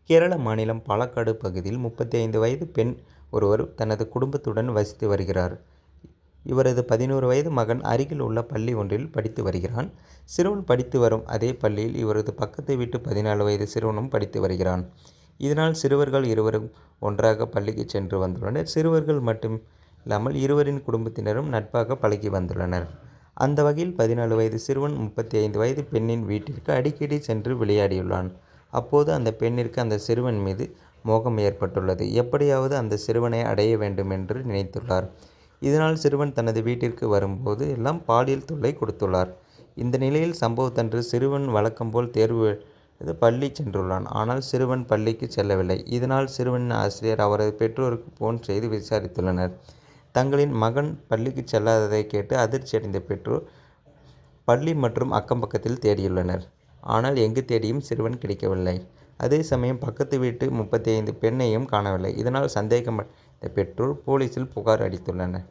கேரள மாநிலம் பாலக்காடு பகுதியில் 35 வயது பெண் ஒருவர் தனது குடும்பத்துடன் வசித்து வருகிறார். இவரது 11 வயது மகன் அருகில் உள்ள பள்ளி ஒன்றில் படித்து வருகிறான். சிறுவன் படித்து வரும் அதே பள்ளியில் இவரது பக்கத்து வீட்டு 14 வயது சிறுவனும் படித்து வருகிறான். இதனால் சிறுவர்கள் இருவரும் ஒன்றாக பள்ளிக்கு சென்று வந்துள்ளனர். சிறுவர்கள் மட்டும் இல்லாமல் இருவரின் குடும்பத்தினரும் நட்பாக பழகி வந்துள்ளனர். அந்த வகையில் 14 வயது சிறுவன் 35 வயது பெண்ணின் வீட்டிற்கு அடிக்கடி சென்று விளையாடியுள்ளான். அப்போது அந்த பெண்ணிற்கு அந்த சிறுவன் மீது மோகம் ஏற்பட்டுள்ளது. எப்படியாவது அந்த சிறுவனை அடைய வேண்டும் என்று நினைத்துள்ளார். இதனால் சிறுவன் தனது வீட்டிற்கு வரும்போது எல்லாம் பாலியல் தொல்லை கொடுத்துள்ளார். இந்த நிலையில் சம்பவத்தன்று சிறுவன் வழக்கம்போல் தேர்வு எழுத பள்ளி சென்றுள்ளான். ஆனால் சிறுவன் பள்ளிக்கு செல்லவில்லை. இதனால் சிறுவனின் ஆசிரியர் அவரது பெற்றோருக்கு போன் செய்து விசாரித்துள்ளனர். தங்களின் மகன் பள்ளிக்கு செல்லாததை கேட்டு அதிர்ச்சியடைந்த பெற்றோர் பள்ளி மற்றும் அக்கம்பக்கத்தில் தேடியுள்ளனர். ஆனால் எங்கு தேடியும் சிறுவன் கிடைக்கவில்லை. அதே சமயம் பக்கத்து வீட்டு 35 பெண்ணையும் காணவில்லை. இதனால் சந்தேகமடைந்த பெற்றோர் போலீசில் புகார் அளித்துள்ளனர்.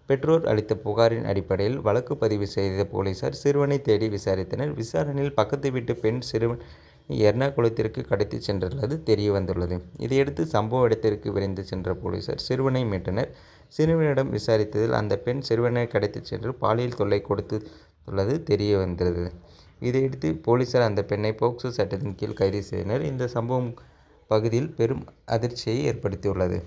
பெற்றோர் அளித்த புகாரின் அடிப்படையில் வழக்கு பதிவு செய்த போலீசார் சிறுவனை தேடி விசாரித்தனர். விசாரணையில் பக்கத்து வீட்டு பெண் சிறுவனை எர்ணாகுளத்திற்கு கடத்திச் சென்றுள்ளது தெரியவந்துள்ளது. இதையடுத்து சம்பவ இடத்திற்கு விரைந்து சென்ற போலீசார் சிறுவனை மீட்டனர். சிறுவனிடம் விசாரித்ததில் அந்த பெண் சிறுவனை கடத்திச் சென்று பாலியல் தொல்லை கொடுத்துள்ளது தெரியவந்தது. இதையடுத்து போலீசார் அந்த பெண்ணை போக்சோ சட்டத்தின் கீழ் கைது செய்தனர். இந்த சம்பவம் பகுதியில் பெரும் அதிர்ச்சியை ஏற்படுத்தியுள்ளது.